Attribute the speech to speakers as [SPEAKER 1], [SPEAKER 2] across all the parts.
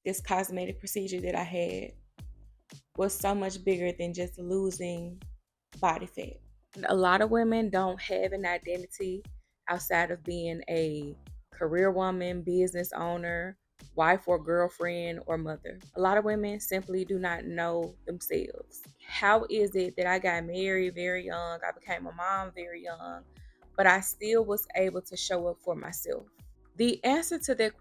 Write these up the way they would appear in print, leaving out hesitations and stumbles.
[SPEAKER 1] this cosmetic procedure that I had was so much bigger than just losing body fat. A lot of women don't have an identity outside of being a career woman, business owner, wife or girlfriend or mother. A lot of women simply do not know themselves. How is it that I got married very young? I became a mom very young, but I still was able to show up for myself? The answer to that,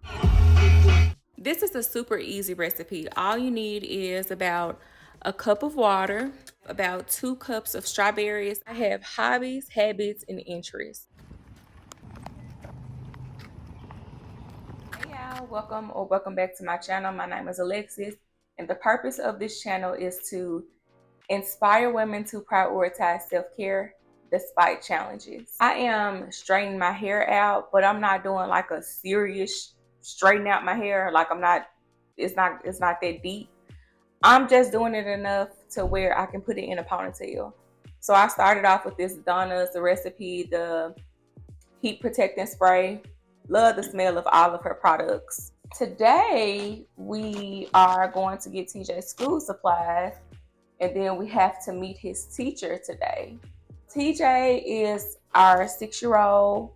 [SPEAKER 1] this is a super easy recipe. All you need is about a cup of water, about 2 cups of strawberries. I have hobbies, habits, and interests. Hey y'all, welcome back to my channel. My name is Alexis, and the purpose of this channel is to inspire women to prioritize self-care despite challenges. I am straightening my hair out, but I'm not doing like a serious straighten out my hair. Like it's not that deep. I'm just doing it enough to where I can put it in a ponytail. So I started off with this Donna's, the recipe, the heat protecting spray. Love the smell of all of her products. Today, we are going to get TJ school supplies, and then we have to meet his teacher today. TJ is our 6-year-old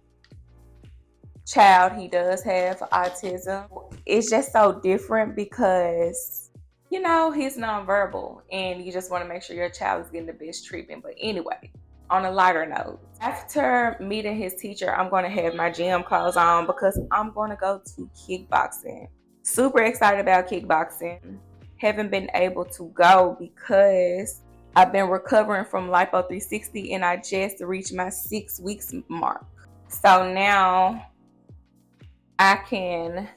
[SPEAKER 1] child. He does have autism. It's just so different because, you know, he's nonverbal and you just want to make sure your child is getting the best treatment. But anyway, on a lighter note, after meeting his teacher, I'm going to have my gym clothes on because I'm going to go to kickboxing. Super excited about kickboxing. Haven't been able to go because I've been recovering from Lipo 360 and I just reached my 6 weeks mark. So now I can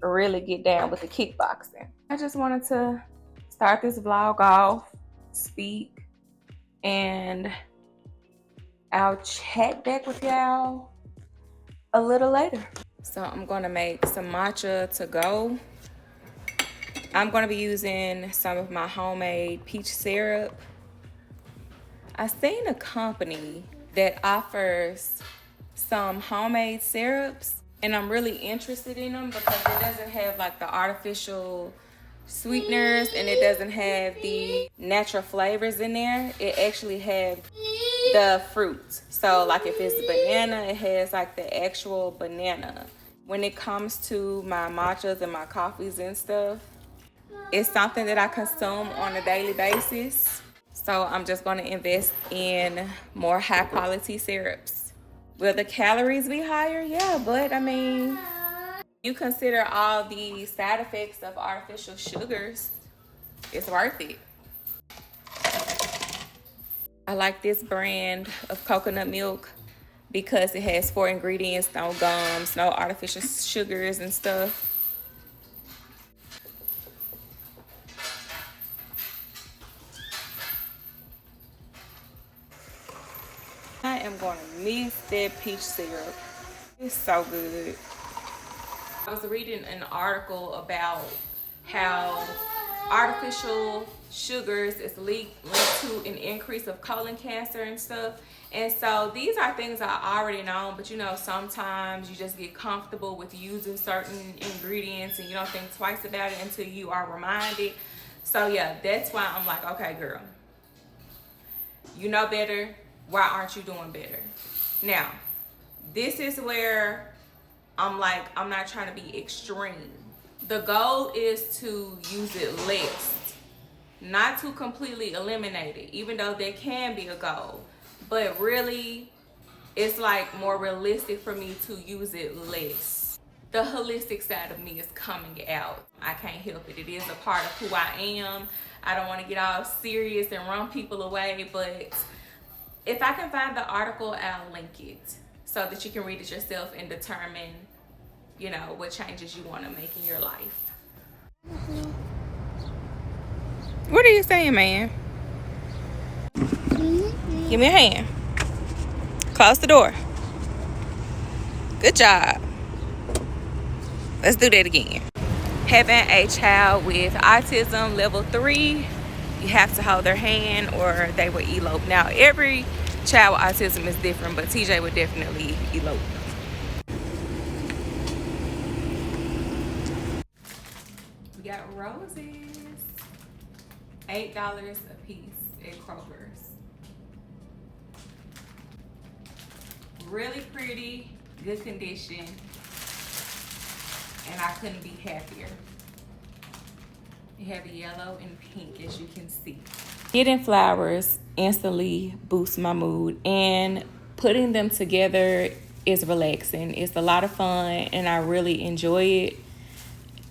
[SPEAKER 1] really get down with the kickboxing. I just wanted to start this vlog off, speak, and I'll chat back with y'all a little later. So I'm gonna make some matcha to go. I'm gonna be using some of my homemade peach syrup. I seen a company that offers some homemade syrups, and I'm really interested in them because it doesn't have like the artificial sweeteners and it doesn't have the natural flavors in there. It actually has the fruit. So like if it's banana, it has like the actual banana. When it comes to my matchas and my coffees and stuff, it's something that I consume on a daily basis. So I'm just going to invest in more high quality syrups. Will the calories be higher? Yeah, but I mean, you consider all the side effects of artificial sugars, it's worth it. I like this brand of coconut milk because it has 4 ingredients, no gums, no artificial sugars and stuff. I am going to miss that peach syrup. It's so good. I was reading an article about how artificial sugars is linked to an increase of colon cancer and stuff. And so these are things I already know, but you know, sometimes you just get comfortable with using certain ingredients and you don't think twice about it until you are reminded. So yeah, that's why I'm like, okay, girl, you know better. Why aren't you doing better? Now, this is where I'm like, I'm not trying to be extreme. The goal is to use it less, not to completely eliminate it, even though that can be a goal. But really, it's like more realistic for me to use it less. The holistic side of me is coming out. I can't help it. It is a part of who I am. I don't want to get all serious and run people away, but if I can find the article, I'll link it so that you can read it yourself and determine, you know, what changes you want to make in your life. What are you saying, man? Give me a hand. Close the door. Good job. Let's do that again. Having a child with autism level 3, you have to hold their hand or they will elope. Now, every child with autism is different, but TJ would definitely elope. We got roses. $8 a piece at Kroger's. Really pretty, good condition, and I couldn't be happier. You have yellow and pink, as you can see. Getting flowers instantly boosts my mood, and putting them together is relaxing. It's a lot of fun, and I really enjoy it.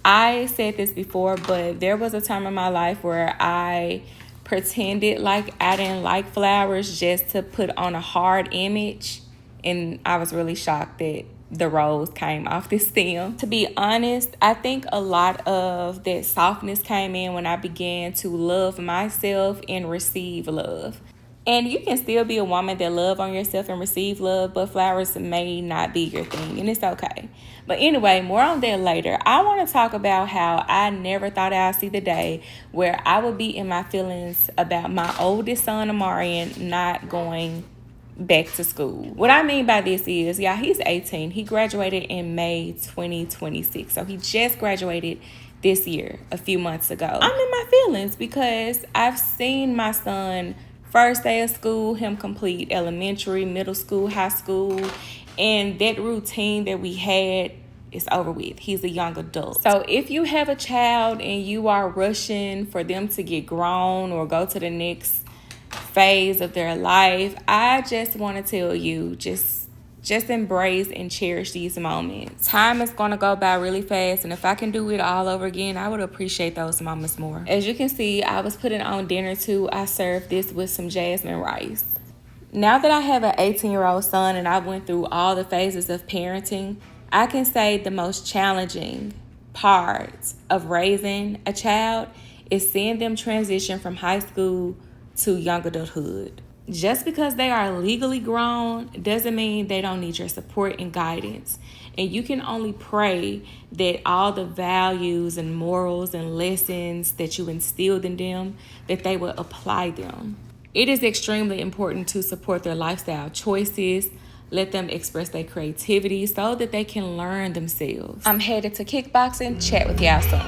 [SPEAKER 1] I said this before, but there was a time in my life where I pretended like I didn't like flowers just to put on a hard image, and I was really shocked that the rose came off this stem. To be honest, I think a lot of that softness came in when I began to love myself and receive love. And you can still be a woman that love on yourself and receive love, but flowers may not be your thing, and it's okay. But anyway, more on that later. I want to talk about how I never thought I'd see the day where I would be in my feelings about my oldest son, Amarian, not going back to school. What I mean by this is, yeah, he's 18. He graduated in May 2026. So he just graduated this year, a few months ago. I'm in my feelings because I've seen my son first day of school, him complete elementary, middle school, high school, and that routine that we had is over with. He's a young adult. So if you have a child and you are rushing for them to get grown or go to the next phase of their life, I just want to tell you, just embrace and cherish these moments. Time is going to go by really fast, and if I can do it all over again, I would appreciate those moments more. As you can see, I was putting on dinner too. I served this with some jasmine rice. Now that I have an 18-year-old son and I went through all the phases of parenting, I can say the most challenging part of raising a child is seeing them transition from high school to young adulthood. Just because they are legally grown doesn't mean they don't need your support and guidance. And you can only pray that all the values and morals and lessons that you instilled in them, that they will apply them. It is extremely important to support their lifestyle choices, let them express their creativity so that they can learn themselves. I'm headed to kickboxing. Chat with y'all soon.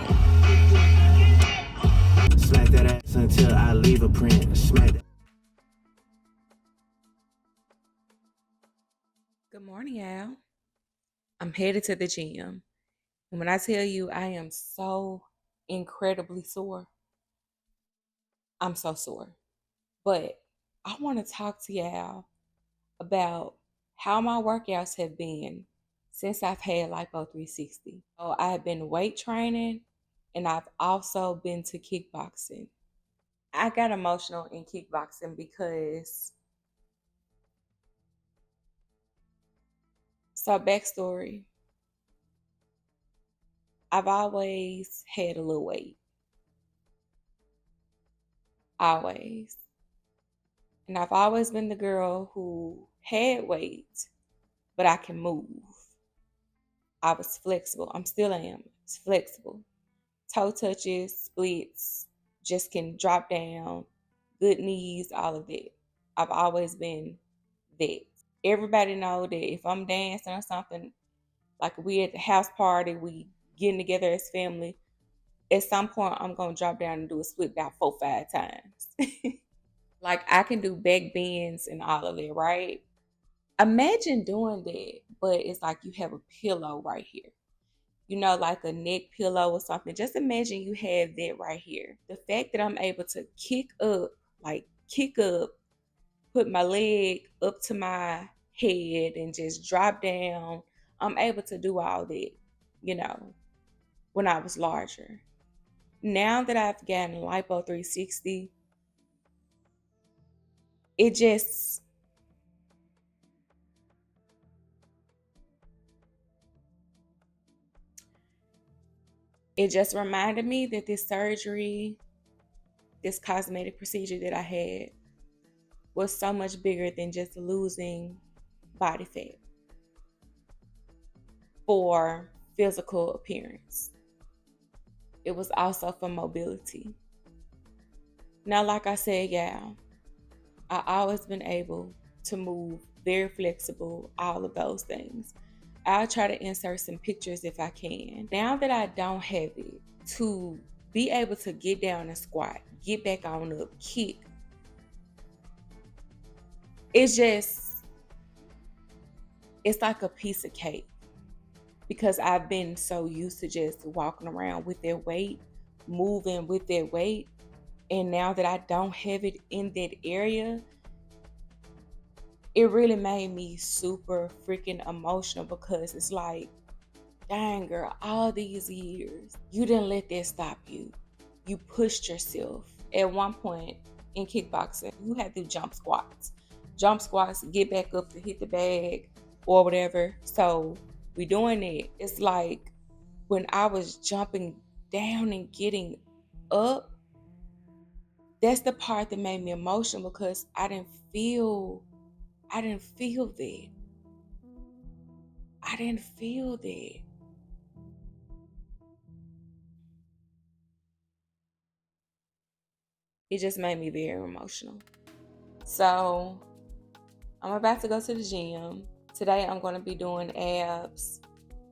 [SPEAKER 1] Smack that ass until I leave a print. Smack that. Good morning, y'all. I'm headed to the gym. And when I tell you I am so incredibly sore, I'm so sore. But I want to talk to y'all about how my workouts have been since I've had Lipo 360. So I've been weight training, and I've also been to kickboxing. I got emotional in kickboxing because, so backstory, I've always had a little weight. Always. And I've always been the girl who had weight, but I can move. I was flexible. I'm still am. It's flexible. Toe touches, splits, just can drop down, good knees, all of that. I've always been that. Everybody know that if I'm dancing or something, like we at the house party, we getting together as family, at some point I'm gonna drop down and do a split about 4-5 times. Like I can do back bends and all of it, right? Imagine doing that, but it's like you have a pillow right here. You know, like a neck pillow or something. Just imagine you have that right here. The fact that I'm able to kick up, put my leg up to my head and just drop down. I'm able to do all that, you know, when I was larger. Now that I've gotten Lipo 360, it just, reminded me that this surgery, this cosmetic procedure that I had was so much bigger than just losing body fat for physical appearance. It was also for mobility. Now, like I said, yeah, I always been able to move, very flexible, all of those things. I'll try to insert some pictures if I can. Now that I don't have it, to be able to get down and squat, get back on up, kick. It's like a piece of cake, because I've been so used to just walking around with that weight, moving with that weight. And now that I don't have it in that area, it really made me super freaking emotional, because it's like, dang girl, all these years, you didn't let that stop you. You pushed yourself. At one point in kickboxing, you had to do jump squats. Jump squats, get back up to hit the bag or whatever. So we doing it. It's like when I was jumping down and getting up, that's the part that made me emotional, because I didn't feel that. I didn't feel that. It just made me very emotional. So I'm about to go to the gym. Today I'm going to be doing abs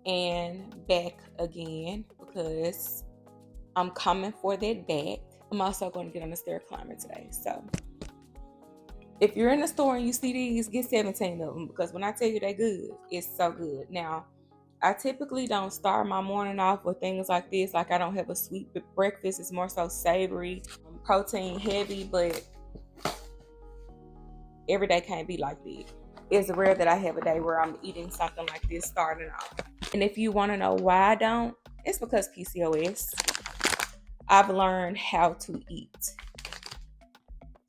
[SPEAKER 1] and back again, because I'm coming for that back. I'm also going to get on the stair climber today. So if you're in the store and you see these, get 17 of them, because when I tell you they're good, it's so good. Now, I typically don't start my morning off with things like this. Like, I don't have a sweet breakfast. It's more so savory, protein heavy, but every day can't be like this. It's rare that I have a day where I'm eating something like this starting off. And if you want to know why I don't, it's because PCOS. I've learned how to eat.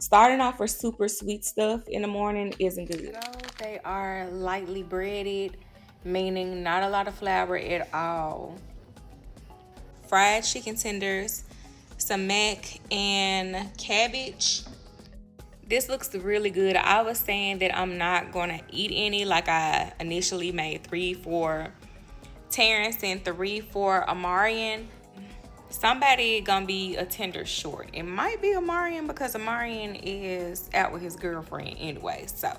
[SPEAKER 1] Starting off with super sweet stuff in the morning isn't good. They are lightly breaded, meaning not a lot of flour at all. Fried chicken tenders, some mac and cabbage. This looks really good. I was saying that I'm not gonna eat any, like I initially made 3 for Terrence and 3 for Amarian. Somebody gonna be a tender short. It might be Amarian, because Amarian is out with his girlfriend anyway. So,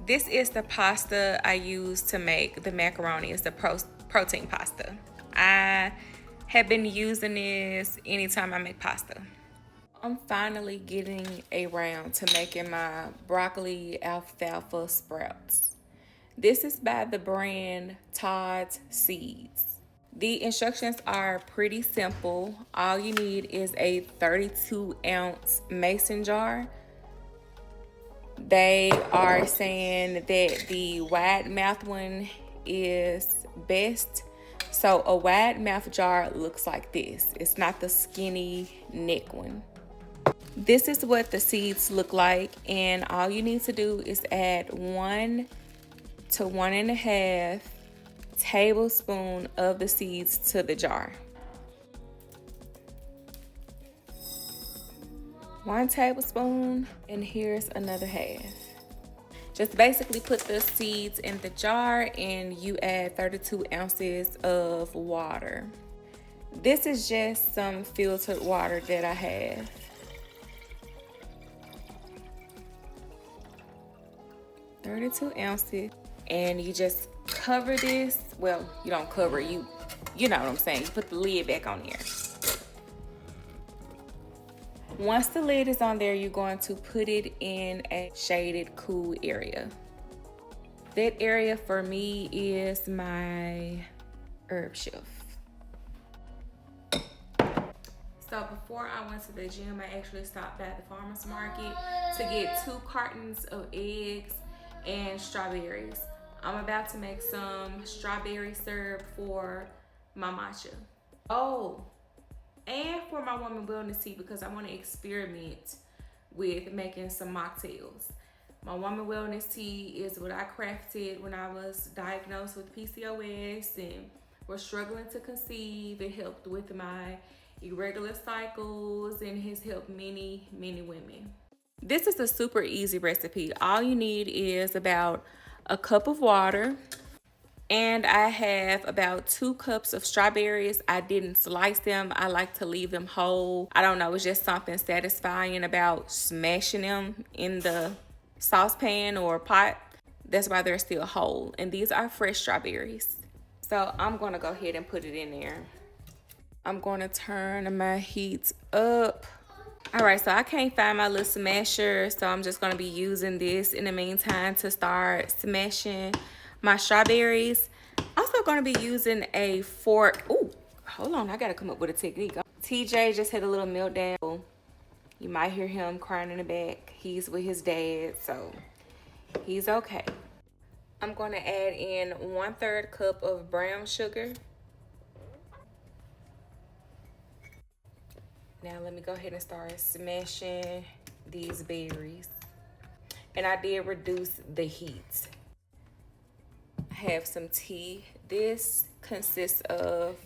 [SPEAKER 1] This is the pasta I use to make the macaroni. It's the protein pasta. I have been using this anytime I make pasta. I'm finally getting around to making my broccoli alfalfa sprouts. This is by the brand Todd's Seeds. The instructions are pretty simple. All you need is a 32-ounce mason jar. They are saying that the wide mouth one is best. So a wide mouth jar looks like this. It's not the skinny neck one. This is what the seeds look like, and all you need to do is add 1 to 1.5 tablespoon of the seeds to the jar. 1 tablespoon, and here's another half. Just basically put the seeds in the jar, and you add 32 ounces of water. This is just some filtered water that I have. $32 ounces, and you just cover this. Well, you don't cover it, you know what I'm saying. You put the lid back on there. Once the lid is on there, you're going to put it in a shaded, cool area. That area for me is my herb shelf. So before I went to the gym, I actually stopped at the farmer's market to get 2 cartons of eggs and strawberries. I'm about to make some strawberry syrup for my matcha. Oh, and for my woman wellness tea, because I want to experiment with making some mocktails. My woman wellness tea is what I crafted when I was diagnosed with PCOS and was struggling to conceive. It helped with my irregular cycles and has helped many, many women. This is a super easy recipe. All you need is about a cup of water, and I have about 2 cups of strawberries. I didn't slice them. I like to leave them whole. I don't know, it's just something satisfying about smashing them in the saucepan or pot. That's why they're still whole. And these are fresh strawberries. So I'm gonna go ahead and put it in there. I'm gonna turn my heat up. All right, so I can't find my little smasher, so I'm just gonna be using this in the meantime to start smashing my strawberries. Also gonna be using a fork. Ooh, hold on, I gotta come up with a technique. TJ just had a little meltdown. You might hear him crying in the back. He's with his dad, so he's okay. I'm gonna add in 1/3 cup of brown sugar. Now let me go ahead and start smashing these berries. And I did reduce the heat. I have some tea. This consists of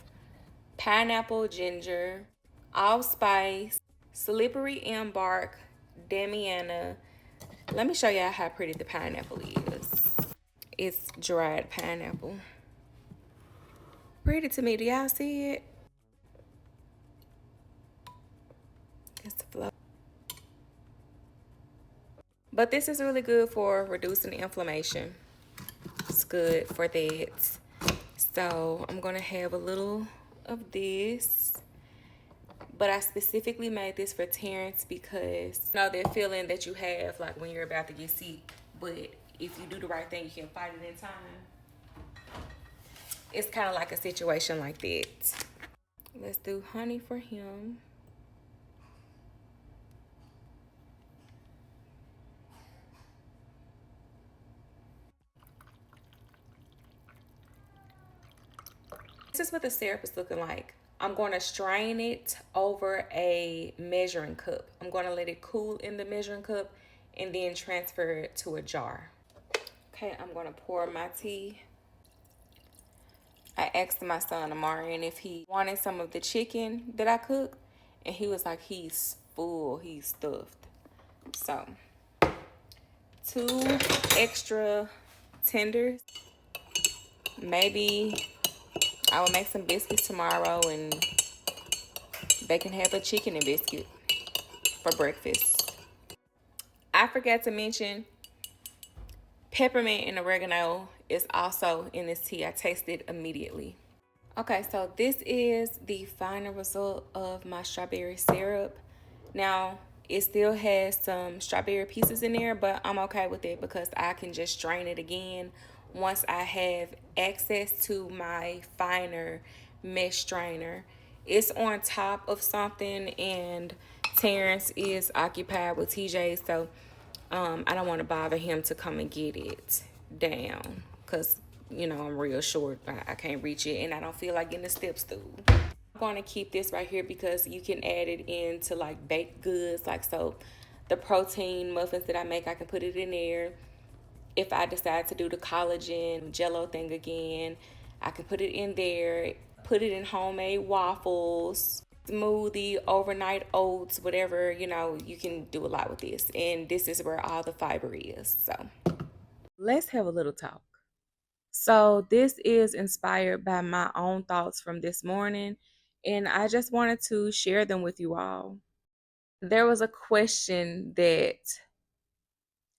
[SPEAKER 1] pineapple ginger, allspice, slippery elm bark, damiana. Let me show y'all how pretty the pineapple is. It's dried pineapple. Pretty to me. Do y'all see it? It's the flow. But this is really good for reducing inflammation. It's good for that. So I'm gonna have a little of this. But I specifically made this for Terrence because you know that feeling that you have like when you're about to get sick, but if you do the right thing, you can fight it in time. It's kind of like a situation like that. Let's do honey for him. This is what the syrup is looking like. I'm going to strain it over a measuring cup. I'm going to let it cool in the measuring cup and then transfer it to a jar. Okay, I'm going to pour my tea. I asked my son Amarian if he wanted some of the chicken that I cooked, and he was like, he's full, he's stuffed. So, 2 extra tenders. Maybe I will make some biscuits tomorrow and they can have a chicken and biscuit for breakfast. I forgot to mention peppermint and oregano is also in this tea. I tasted immediately. Okay, so this is the final result of my strawberry syrup. Now, it still has some strawberry pieces in there, but I'm okay with it because I can just strain it again once I have access to my finer mesh strainer. It's on top of something and Terrence is occupied with TJ, so I don't want to bother him to come and get it down because, you know, I'm real short. I can't reach it and I don't feel like getting a step stool. I'm going to keep this right here because you can add it into like baked goods. Like, so the protein muffins that I make, I can put it in there. If I decide to do the collagen jello thing again, I can put it in there. Put it in homemade waffles, smoothie, overnight oats, whatever, you know, you can do a lot with this. And this is where all the fiber is. So let's have a little talk. So this is inspired by my own thoughts from this morning, and I just wanted to share them with you all. There was a question that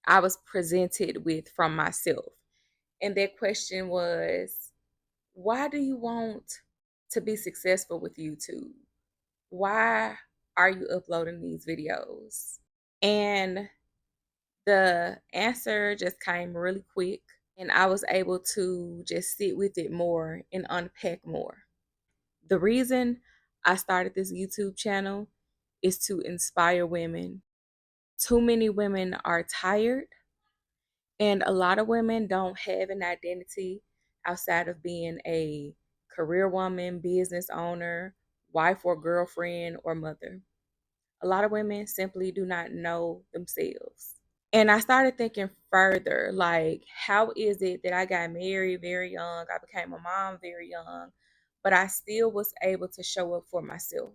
[SPEAKER 1] I was presented with from myself, and that question was, why do you want to be successful with YouTube? Why are you uploading these videos? And the answer just came really quick, and I was able to just sit with it more and unpack more. The reason I started this YouTube channel is to inspire women. Too many women are tired, and a lot of women don't have an identity outside of being a career woman, business owner, wife or girlfriend, or mother. A lot of women simply do not know themselves. And I started thinking further, like, how is it that I got married very young? I became a mom very young, but I still was able to show up for myself.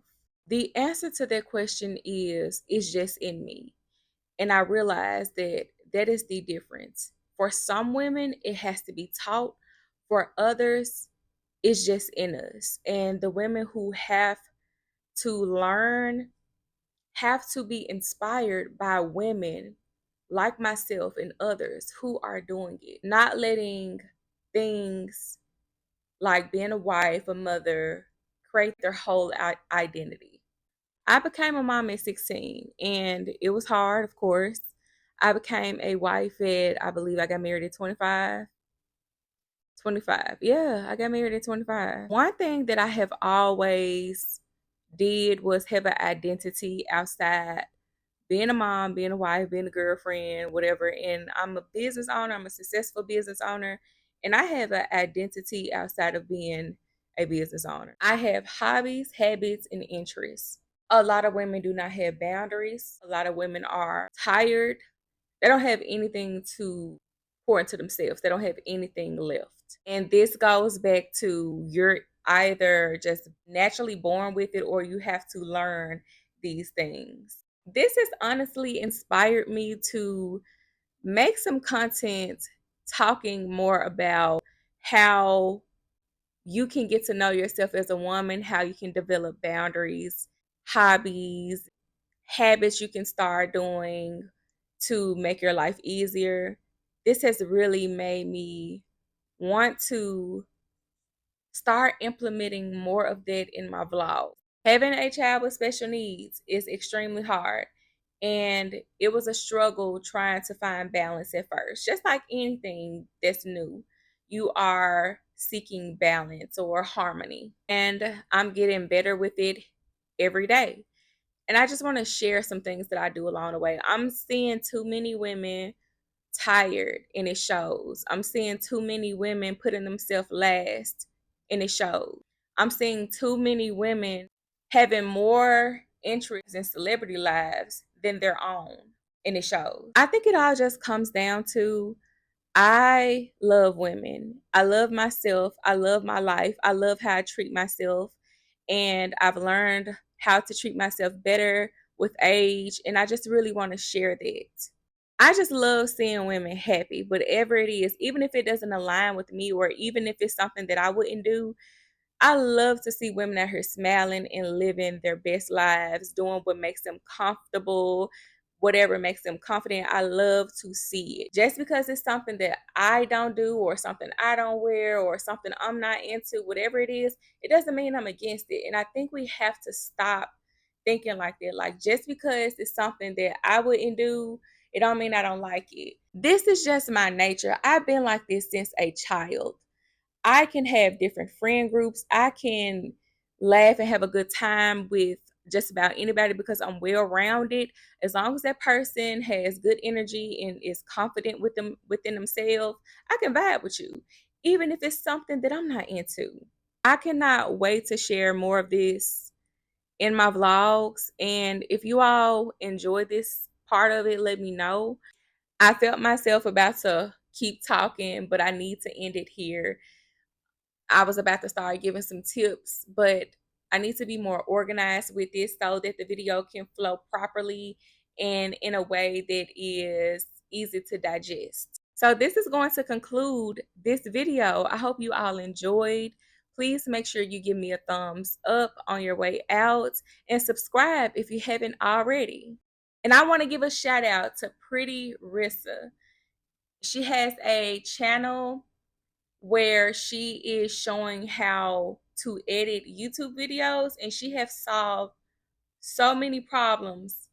[SPEAKER 1] The answer to that question is, it's just in me. And I realized that that is the difference. For some women, it has to be taught. For others, it's just in us. And the women who have to learn have to be inspired by women like myself and others who are doing it, not letting things like being a wife, a mother, create their whole identity. I became a mom at 16 and it was hard, of course. I became a wife at, I believe I got married at 25. 25. Yeah, I got married at 25. One thing that I have always did was have an identity outside being a mom, being a wife, being a girlfriend, whatever. And I'm a business owner, I'm a successful business owner, and I have an identity outside of being a business owner. I have hobbies, habits, and interests. A lot of women do not have boundaries. A lot of women are tired. They don't have anything to pour into themselves. They don't have anything left. And this goes back to you're either just naturally born with it or you have to learn these things. This has honestly inspired me to make some content talking more about how you can get to know yourself as a woman, how you can develop boundaries, hobbies, habits you can start doing to make your life easier. This has really made me want to start implementing more of that in my vlog. Having a child with special needs is extremely hard. And it was a struggle trying to find balance at first. Just like anything that's new, you are seeking balance or harmony. And I'm getting better with it every day. And I just want to share some things that I do along the way. I'm seeing too many women tired and it shows. I'm seeing too many women putting themselves last and it shows. I'm seeing too many women having more interest in celebrity lives than their own and it shows. I think it all just comes down to I love women. I love myself. I love my life. I love how I treat myself. And I've learned how to treat myself better with age. And I just really want to share that. I just love seeing women happy, whatever it is, even if it doesn't align with me or even if it's something that I wouldn't do. I love to see women out here smiling and living their best lives, doing what makes them comfortable, whatever makes them confident. I love to see it. Just because it's something that I don't do or something I don't wear or something I'm not into, whatever it is, it doesn't mean I'm against it. And I think we have to stop thinking like that. Like just because it's something that I wouldn't do, it don't mean I don't like it. This is just my nature. I've been like this since a child. I can have different friend groups. I can laugh and have a good time with just about anybody because I'm well rounded. As long as that person has good energy and is confident with them within themselves, I can vibe with you, even if it's something that I'm not into. I cannot wait to share more of this in my vlogs. And if you all enjoy this part of it, let me know. I felt myself about to keep talking, but I need to end it here. I was about to start giving some tips, but I need to be more organized with this so that the video can flow properly and in a way that is easy to digest. So this is going to conclude this video. I hope you all enjoyed. Please make sure you give me a thumbs up on your way out and subscribe if you haven't already. And I want to give a shout out to Pretty Rissa. She has a channel where she is showing how to edit YouTube videos, and she has solved so many problems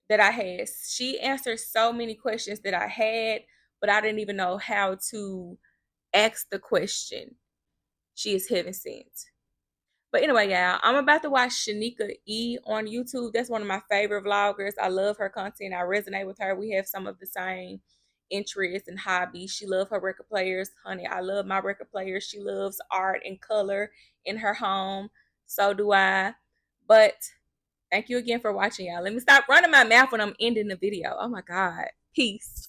[SPEAKER 1] that I had. She answered so many questions that I had, but I didn't even know how to ask the question. She is heaven sent. But anyway, y'all, I'm about to watch Shanika E on YouTube. That's one of my favorite vloggers. I love her content. I resonate with her. We have some of the same interests and hobbies. She loves her record players. Honey, I love my record players. She loves art and color in her home. So do I. But thank you again for watching, y'all. Let me stop running my mouth when I'm ending the video. Oh my God. Peace.